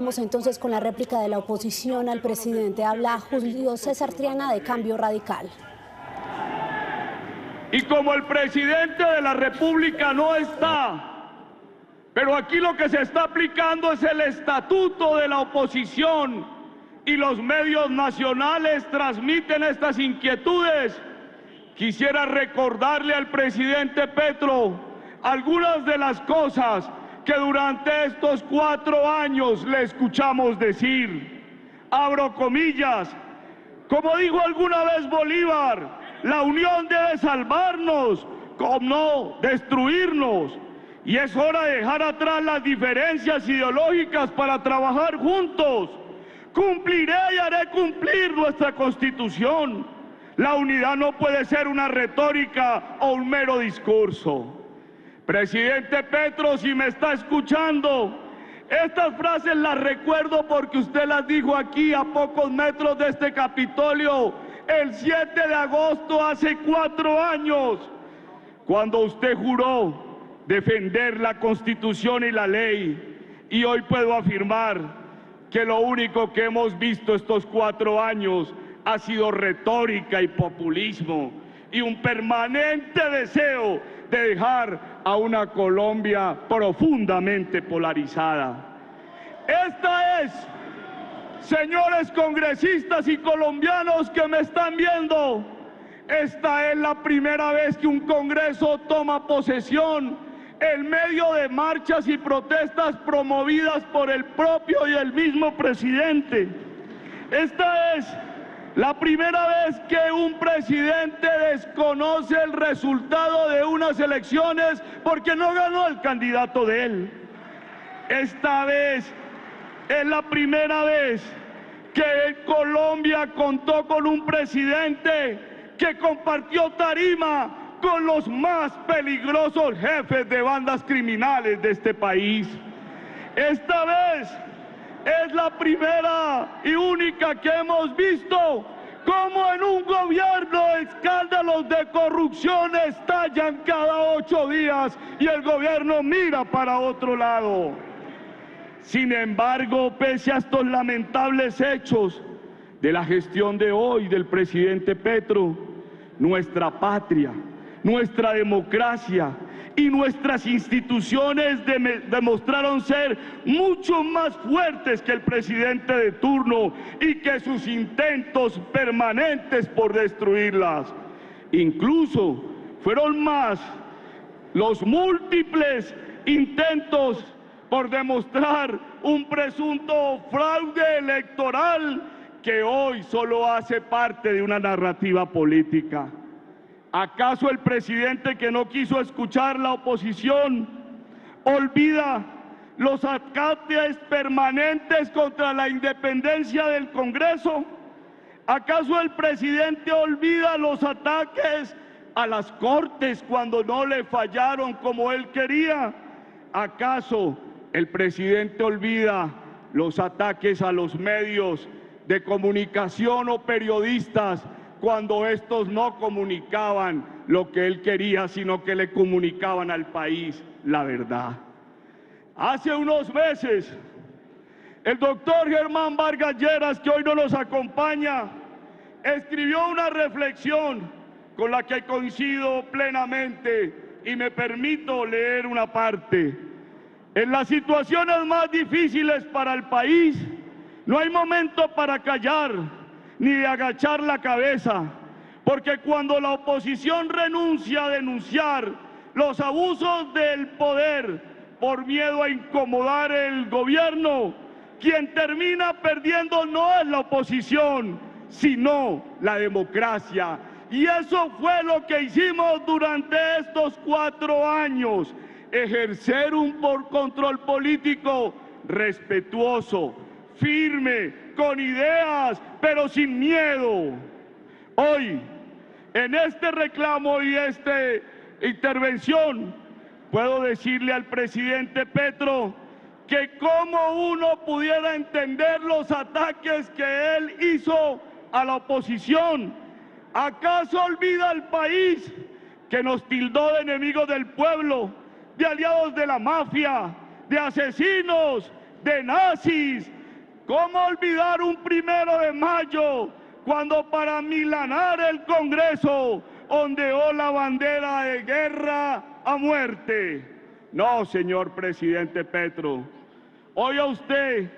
Vamos entonces con la réplica de la oposición al presidente. Habla Julio César Triana de Cambio Radical. Y como el presidente de la República no está, pero aquí lo que se está aplicando es el estatuto de la oposición y los medios nacionales transmiten estas inquietudes, quisiera recordarle al presidente Petro algunas de las cosas que durante estos 4 años le escuchamos decir. Abro comillas, como dijo alguna vez Bolívar, la unión debe salvarnos, como no destruirnos. Y es hora de dejar atrás las diferencias ideológicas para trabajar juntos. Cumpliré y haré cumplir nuestra Constitución. La unidad no puede ser una retórica o un mero discurso. Presidente Petro, si me está escuchando, estas frases las recuerdo porque usted las dijo aquí a pocos metros de este Capitolio el 7 de agosto hace 4 años, cuando usted juró defender la Constitución y la ley. Y hoy puedo afirmar que lo único que hemos visto estos 4 años ha sido retórica y populismo y un permanente deseo de dejar a una Colombia profundamente polarizada. Esta es, señores congresistas y colombianos que me están viendo, esta es la primera vez que un Congreso toma posesión en medio de marchas y protestas promovidas por el propio y el mismo presidente. Esta es la primera vez que un presidente desconoce el resultado de unas elecciones porque no ganó el candidato de él. Esta vez es la primera vez que Colombia contó con un presidente que compartió tarima con los más peligrosos jefes de bandas criminales de este país. Esta vez es la primera y única que hemos visto cómo en un gobierno escándalos de corrupción estallan cada 8 días y el gobierno mira para otro lado. Sin embargo, pese a estos lamentables hechos de la gestión de hoy del presidente Petro, nuestra patria, nuestra democracia y nuestras instituciones demostraron ser mucho más fuertes que el presidente de turno y que sus intentos permanentes por destruirlas. Incluso fueron más los múltiples intentos por demostrar un presunto fraude electoral que hoy solo hace parte de una narrativa política. ¿Acaso el presidente que no quiso escuchar la oposición olvida los ataques permanentes contra la independencia del Congreso? ¿Acaso el presidente olvida los ataques a las Cortes cuando no le fallaron como él quería? ¿Acaso el presidente olvida los ataques a los medios de comunicación o periodistas cuando estos no comunicaban lo que él quería, sino que le comunicaban al país la verdad? Hace unos meses, el doctor Germán Vargas Lleras, que hoy no nos acompaña, escribió una reflexión con la que coincido plenamente y me permito leer una parte. En las situaciones más difíciles para el país, no hay momento para callar ni de agachar la cabeza, porque cuando la oposición renuncia a denunciar los abusos del poder por miedo a incomodar el gobierno, quien termina perdiendo no es la oposición, sino la democracia. Y eso fue lo que hicimos durante estos 4 años, ejercer un control político respetuoso, firme, con ideas, pero sin miedo. Hoy, en este reclamo y esta intervención, puedo decirle al presidente Petro que cómo uno pudiera entender los ataques que él hizo a la oposición. ¿Acaso olvida el país que nos tildó de enemigos del pueblo, de aliados de la mafia, de asesinos, de nazis. ¿Cómo olvidar un 1 de mayo cuando para amilanar el Congreso ondeó la bandera de guerra a muerte? No, señor presidente Petro. Hoy a usted,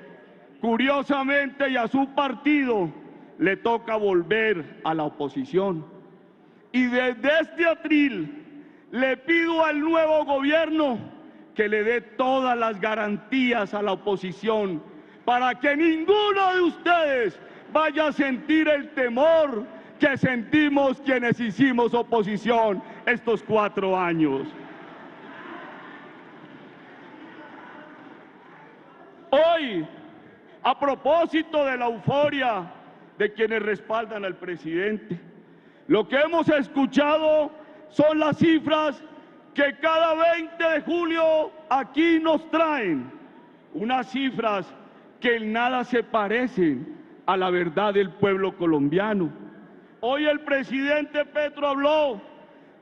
curiosamente, y a su partido, le toca volver a la oposición. Y desde este atril le pido al nuevo gobierno que le dé todas las garantías a la oposición para que ninguno de ustedes vaya a sentir el temor que sentimos quienes hicimos oposición estos 4 años. Hoy, a propósito de la euforia de quienes respaldan al presidente, lo que hemos escuchado son las cifras que cada 20 de julio aquí nos traen, unas cifras que en nada se parecen a la verdad del pueblo colombiano. Hoy el presidente Petro habló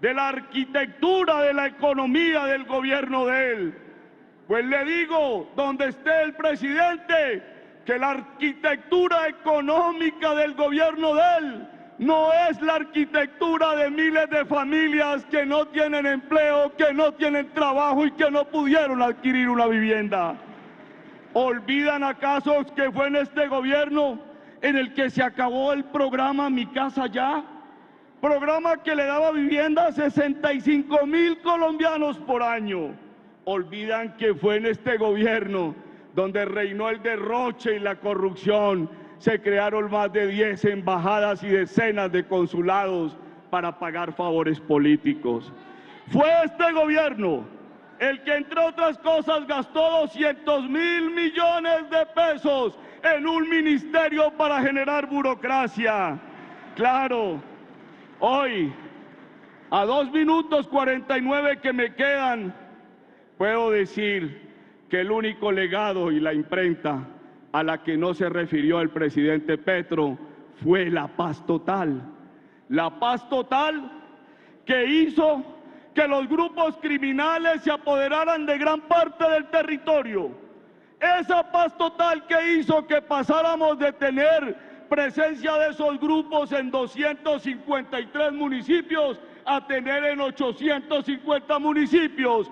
de la arquitectura de la economía del gobierno de él. Pues le digo, donde esté el presidente, que la arquitectura económica del gobierno de él no es la arquitectura de miles de familias que no tienen empleo, que no tienen trabajo y que no pudieron adquirir una vivienda. ¿Olvidan acaso que fue en este gobierno en el que se acabó el programa Mi Casa Ya? Programa que le daba vivienda a 65.000 colombianos por año. Olvidan que fue en este gobierno donde reinó el derroche y la corrupción. Se crearon más de 10 embajadas y decenas de consulados para pagar favores políticos. Fue este gobierno el que, entre otras cosas, gastó 200.000 millones de pesos en un ministerio para generar burocracia. Claro, hoy, a 2 minutos 49 que me quedan, puedo decir que el único legado y la imprenta a la que no se refirió el presidente Petro fue la paz total. La paz total que hizo que los grupos criminales se apoderaran de gran parte del territorio. Esa paz total que hizo que pasáramos de tener presencia de esos grupos en 253 municipios a tener en 850 municipios.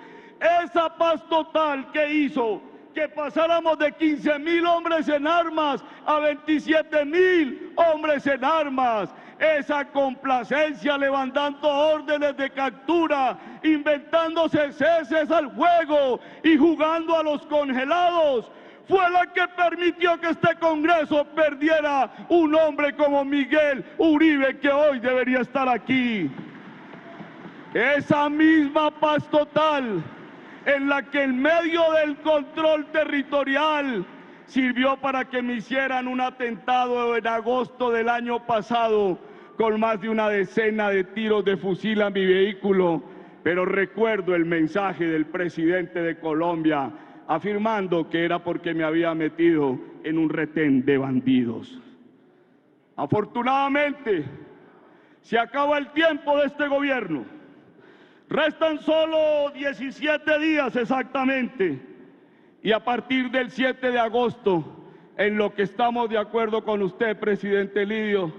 Esa paz total que hizo que pasáramos de 15.000 hombres en armas a 27.000 hombres en armas. Esa complacencia levantando órdenes de captura, inventándose ceses al fuego y jugando a los congelados, fue la que permitió que este Congreso perdiera un hombre como Miguel Uribe, que hoy debería estar aquí. Esa misma paz total en la que en medio del control territorial sirvió para que me hicieran un atentado en agosto del año pasado con más de una decena de tiros de fusil a mi vehículo, pero recuerdo el mensaje del presidente de Colombia afirmando que era porque me había metido en un retén de bandidos. Afortunadamente, se acaba el tiempo de este gobierno. Restan solo 17 días exactamente, y a partir del 7 de agosto, en lo que estamos de acuerdo con usted, presidente Lidio,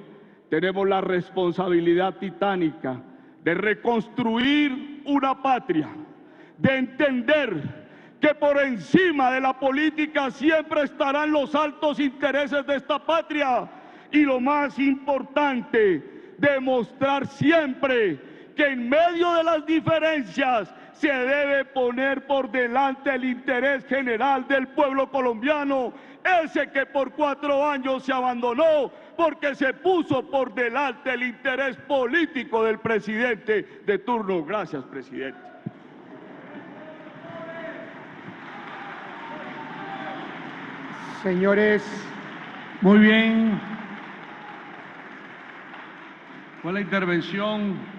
tenemos la responsabilidad titánica de reconstruir una patria, de entender que por encima de la política siempre estarán los altos intereses de esta patria, y lo más importante, demostrar siempre que en medio de las diferencias se debe poner por delante el interés general del pueblo colombiano, ese que por 4 años se abandonó porque se puso por delante el interés político del presidente de turno. Gracias, presidente. Señores, muy bien. Fue la intervención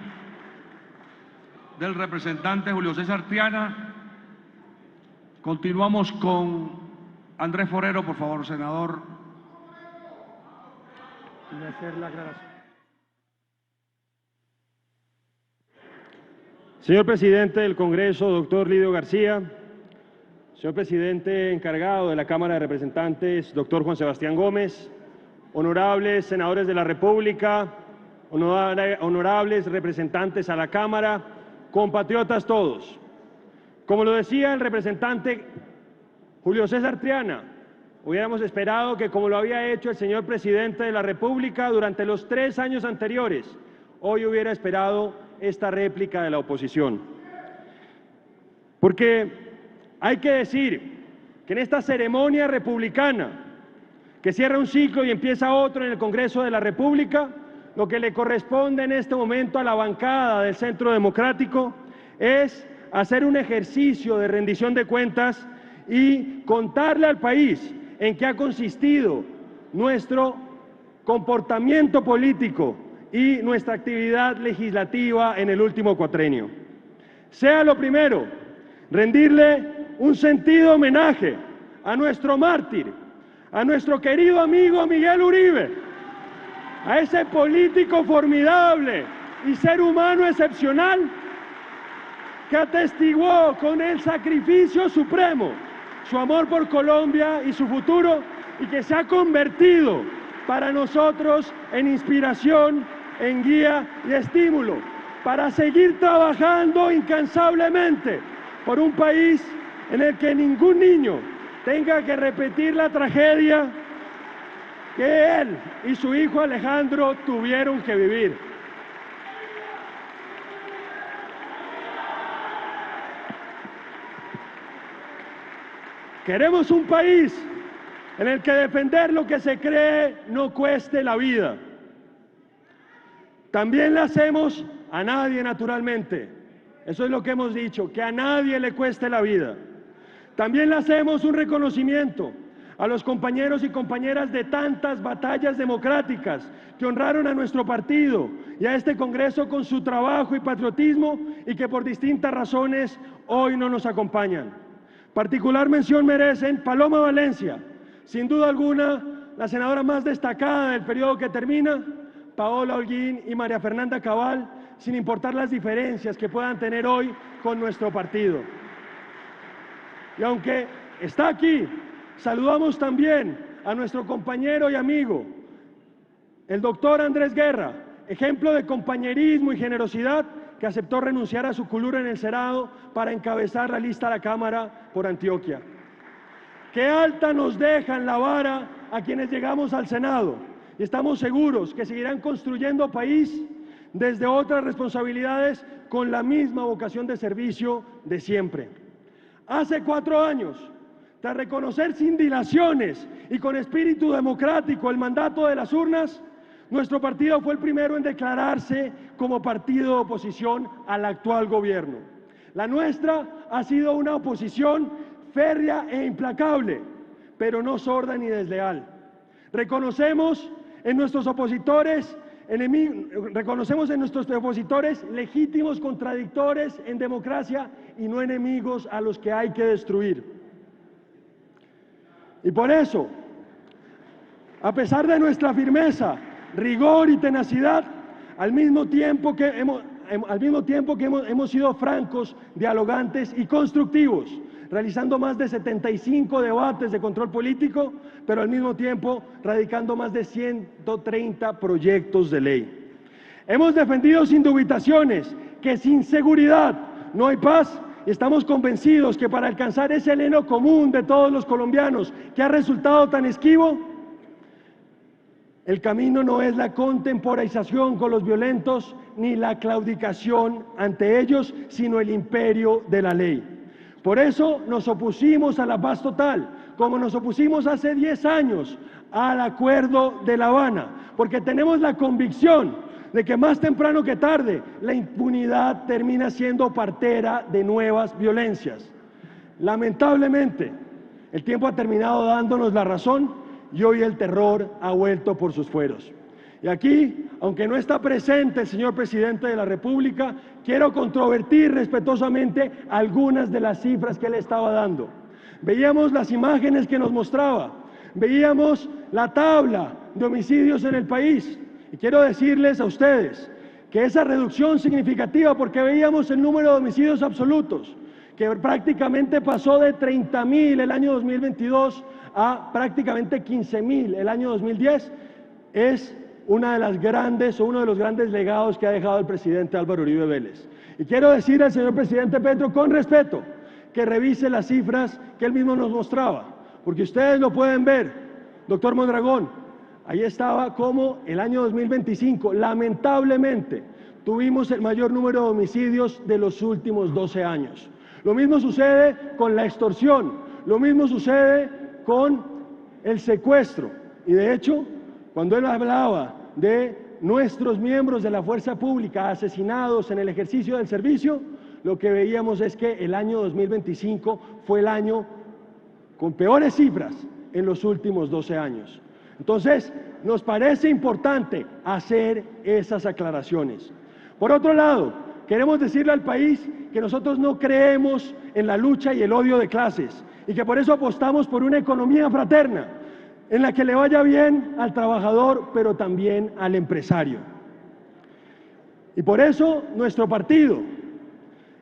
del representante Julio César Triana. Continuamos con Andrés Forero, por favor, senador. Voy a hacer la aclaración. Señor presidente del Congreso, doctor Lidio García, Señor presidente encargado de la Cámara de Representantes, doctor Juan Sebastián Gómez, honorables senadores de la República, honorables representantes a la Cámara, compatriotas todos. Como lo decía el representante Julio César Triana, hubiéramos esperado que, como lo había hecho el señor presidente de la República durante los 3 años anteriores, hoy hubiera esperado esta réplica de la oposición. Porque hay que decir que en esta ceremonia republicana, que cierra un ciclo y empieza otro en el Congreso de la República, lo que le corresponde en este momento a la bancada del Centro Democrático es hacer un ejercicio de rendición de cuentas y contarle al país en qué ha consistido nuestro comportamiento político y nuestra actividad legislativa en el último cuatrenio. Sea lo primero, rendirle un sentido homenaje a nuestro mártir, a nuestro querido amigo Miguel Uribe, a ese político formidable y ser humano excepcional que atestiguó con el sacrificio supremo su amor por Colombia y su futuro, y que se ha convertido para nosotros en inspiración, en guía y estímulo para seguir trabajando incansablemente por un país en el que ningún niño tenga que repetir la tragedia que él y su hijo Alejandro tuvieron que vivir. Queremos un país en el que defender lo que se cree no cueste la vida. También le hacemos a nadie, naturalmente. Eso es lo que hemos dicho, que a nadie le cueste la vida. También le hacemos un reconocimiento a los compañeros y compañeras de tantas batallas democráticas que honraron a nuestro partido y a este Congreso con su trabajo y patriotismo, y que por distintas razones hoy no nos acompañan. Particular mención merecen Paloma Valencia, sin duda alguna la senadora más destacada del periodo que termina, Paola Holguín y María Fernanda Cabal, sin importar las diferencias que puedan tener hoy con nuestro partido. Y aunque está aquí, saludamos también a nuestro compañero y amigo, el doctor Andrés Guerra, ejemplo de compañerismo y generosidad, que aceptó renunciar a su curul en el Senado para encabezar la lista a la Cámara por Antioquia. Qué alta nos dejan la vara a quienes llegamos al Senado, y estamos seguros que seguirán construyendo país desde otras responsabilidades con la misma vocación de servicio de siempre. Hace 4 años, tras reconocer sin dilaciones y con espíritu democrático el mandato de las urnas, nuestro partido fue el primero en declararse como partido de oposición al actual gobierno. La nuestra ha sido una oposición férrea e implacable, pero no sorda ni desleal. Reconocemos en nuestros opositores legítimos contradictores en democracia y no enemigos a los que hay que destruir. Y por eso, a pesar de nuestra firmeza, rigor y tenacidad, al mismo tiempo que hemos sido francos, dialogantes y constructivos, realizando más de 75 debates de control político, pero al mismo tiempo radicando más de 130 proyectos de ley. Hemos defendido sin dubitaciones que sin seguridad no hay paz, y estamos convencidos que para alcanzar ese anhelo común de todos los colombianos que ha resultado tan esquivo, el camino no es la contemporización con los violentos ni la claudicación ante ellos, sino el imperio de la ley. Por eso nos opusimos a la paz total, como nos opusimos hace 10 años al Acuerdo de La Habana, porque tenemos la convicción de que más temprano que tarde la impunidad termina siendo partera de nuevas violencias. Lamentablemente, el tiempo ha terminado dándonos la razón y hoy el terror ha vuelto por sus fueros. Y aquí, aunque no está presente el señor presidente de la República, quiero controvertir respetuosamente algunas de las cifras que él estaba dando. Veíamos las imágenes que nos mostraba, veíamos la tabla de homicidios en el país, y quiero decirles a ustedes que esa reducción significativa, porque veíamos el número de homicidios absolutos, que prácticamente pasó de 30.000 el año 2022 a prácticamente 15.000 el año 2010, es una de las grandes o uno de los grandes legados que ha dejado el presidente Álvaro Uribe Vélez. Y quiero decir al señor presidente Petro, con respeto, que revise las cifras que él mismo nos mostraba, porque ustedes lo pueden ver, doctor Mondragón, ahí estaba como el año 2025, lamentablemente, tuvimos el mayor número de homicidios de los últimos 12 años. Lo mismo sucede con la extorsión, lo mismo sucede con el secuestro. Y de hecho, cuando él hablaba de nuestros miembros de la fuerza pública asesinados en el ejercicio del servicio, lo que veíamos es que el año 2025 fue el año con peores cifras en los últimos 12 años. Entonces, nos parece importante hacer esas aclaraciones. Por otro lado, queremos decirle al país que nosotros no creemos en la lucha y el odio de clases y que por eso apostamos por una economía fraterna en la que le vaya bien al trabajador, pero también al empresario. Y por eso nuestro partido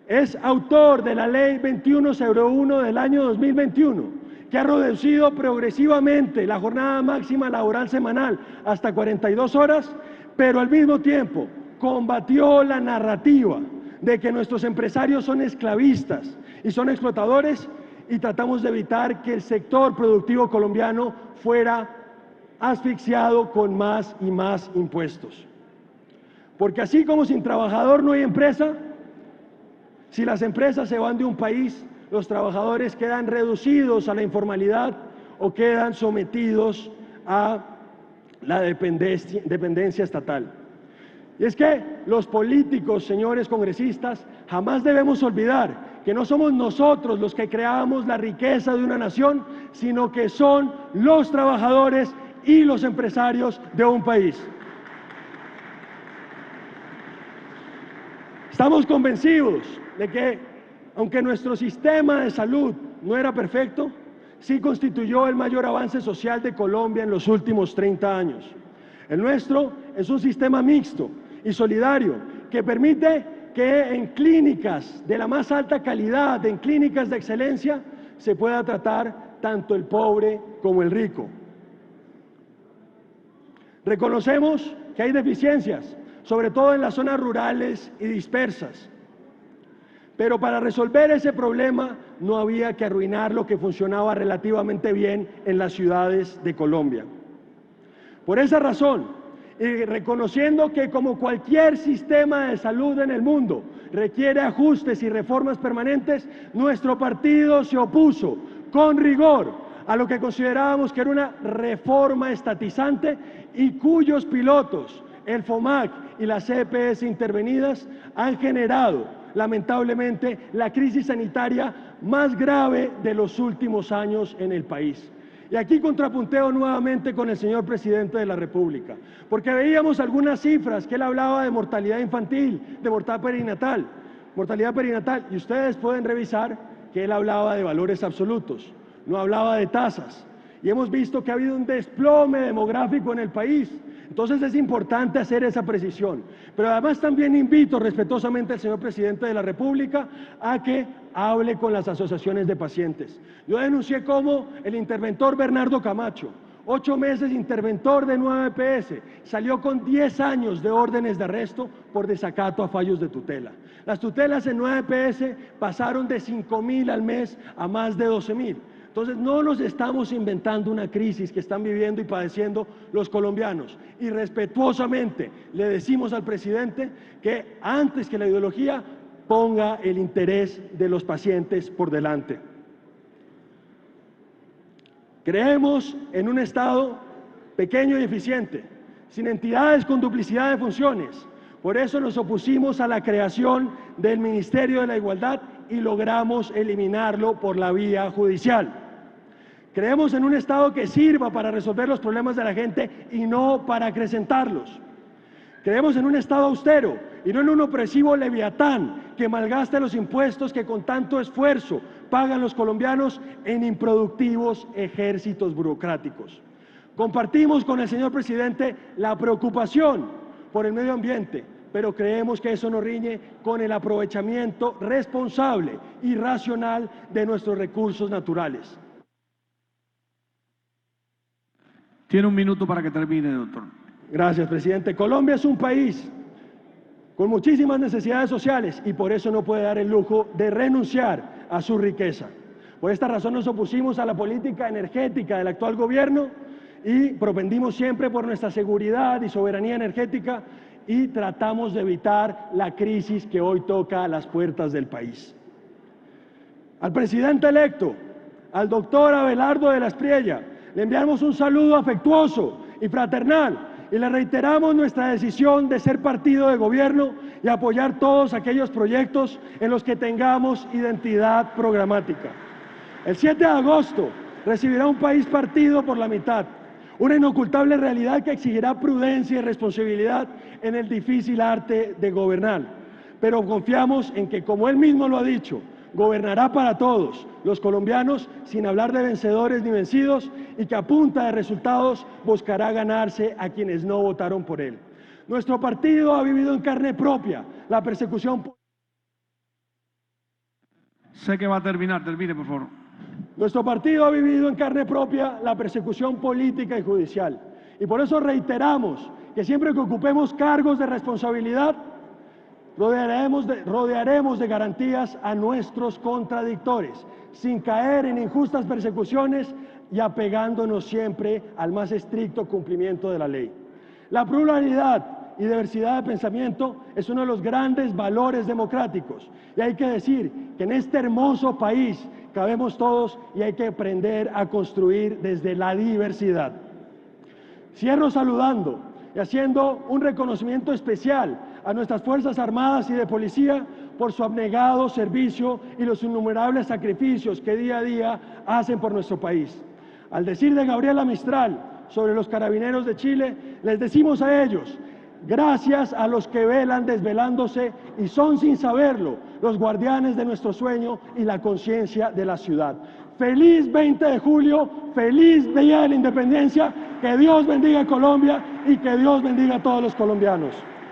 es autor de la Ley 2101 del año 2021, que ha reducido progresivamente la jornada máxima laboral semanal hasta 42 horas, pero al mismo tiempo combatió la narrativa de que nuestros empresarios son esclavistas y son explotadores, y tratamos de evitar que el sector productivo colombiano fuera asfixiado con más y más impuestos. Porque así como sin trabajador no hay empresa, si las empresas se van de un país, los trabajadores quedan reducidos a la informalidad o quedan sometidos a la dependencia estatal. Y es que los políticos, señores congresistas, jamás debemos olvidar que no somos nosotros los que creamos la riqueza de una nación, sino que son los trabajadores y los empresarios de un país. Estamos convencidos de que, aunque nuestro sistema de salud no era perfecto, sí constituyó el mayor avance social de Colombia en los últimos 30 años. El nuestro es un sistema mixto y solidario que permite que en clínicas de la más alta calidad, en clínicas de excelencia, se pueda tratar tanto el pobre como el rico. Reconocemos que hay deficiencias, sobre todo en las zonas rurales y dispersas. Pero para resolver ese problema no había que arruinar lo que funcionaba relativamente bien en las ciudades de Colombia. Por esa razón, y reconociendo que como cualquier sistema de salud en el mundo requiere ajustes y reformas permanentes, nuestro partido se opuso con rigor a lo que considerábamos que era una reforma estatizante y cuyos pilotos, el FOMAC y las EPS intervenidas, han generado lamentablemente la crisis sanitaria más grave de los últimos años en el país. Y aquí contrapunteo nuevamente con el señor presidente de la República, porque veíamos algunas cifras que él hablaba de mortalidad infantil, de mortalidad perinatal, y ustedes pueden revisar que él hablaba de valores absolutos, no hablaba de tasas. Y hemos visto que ha habido un desplome demográfico en el país. Entonces es importante hacer esa precisión. Pero además también invito respetuosamente al señor presidente de la República a que hable con las asociaciones de pacientes. Yo denuncié cómo el interventor Bernardo Camacho, 8 meses interventor de 9 EPS, salió con 10 años de órdenes de arresto por desacato a fallos de tutela. Las tutelas en 9 EPS pasaron de 5.000 al mes a más de 12.000. Entonces no nos estamos inventando una crisis que están viviendo y padeciendo los colombianos. Y respetuosamente le decimos al presidente que antes que la ideología ponga el interés de los pacientes por delante. Creemos en un Estado pequeño y eficiente, sin entidades con duplicidad de funciones. Por eso nos opusimos a la creación del Ministerio de la Igualdad y logramos eliminarlo por la vía judicial. Creemos en un Estado que sirva para resolver los problemas de la gente y no para acrecentarlos. Creemos en un Estado austero y no en un opresivo leviatán que malgaste los impuestos que con tanto esfuerzo pagan los colombianos en improductivos ejércitos burocráticos. Compartimos con el señor presidente la preocupación por el medio ambiente, pero creemos que eso no riñe con el aprovechamiento responsable y racional de nuestros recursos naturales. Tiene un minuto para que termine, doctor. Gracias, presidente. Colombia es un país con muchísimas necesidades sociales y por eso no puede dar el lujo de renunciar a su riqueza. Por esta razón nos opusimos a la política energética del actual gobierno y propendimos siempre por nuestra seguridad y soberanía energética y tratamos de evitar la crisis que hoy toca a las puertas del país. Al presidente electo, al doctor Abelardo de la Espriella, le enviamos un saludo afectuoso y fraternal y le reiteramos nuestra decisión de ser partido de gobierno y apoyar todos aquellos proyectos en los que tengamos identidad programática. El 7 de agosto recibirá un país partido por la mitad, una inocultable realidad que exigirá prudencia y responsabilidad en el difícil arte de gobernar. Pero confiamos en que, como él mismo lo ha dicho, gobernará para todos los colombianos sin hablar de vencedores ni vencidos y que a punta de resultados buscará ganarse a quienes no votaron por él. Nuestro partido ha vivido en carne propia la persecución. Sé que va a terminar, termine por favor. Nuestro partido ha vivido en carne propia la persecución política y judicial y por eso reiteramos que siempre que ocupemos cargos de responsabilidad rodearemos de garantías a nuestros contradictores, sin caer en injustas persecuciones y apegándonos siempre al más estricto cumplimiento de la ley. La pluralidad y diversidad de pensamiento es uno de los grandes valores democráticos y hay que decir que en este hermoso país cabemos todos y hay que aprender a construir desde la diversidad. Cierro saludando y haciendo un reconocimiento especial a nuestras Fuerzas Armadas y de Policía por su abnegado servicio y los innumerables sacrificios que día a día hacen por nuestro país. Al decir de Gabriela Mistral sobre los Carabineros de Chile, les decimos a ellos: gracias a los que velan desvelándose y son sin saberlo los guardianes de nuestro sueño y la conciencia de la ciudad. Feliz 20 de julio, feliz Día de la Independencia, que Dios bendiga a Colombia y que Dios bendiga a todos los colombianos.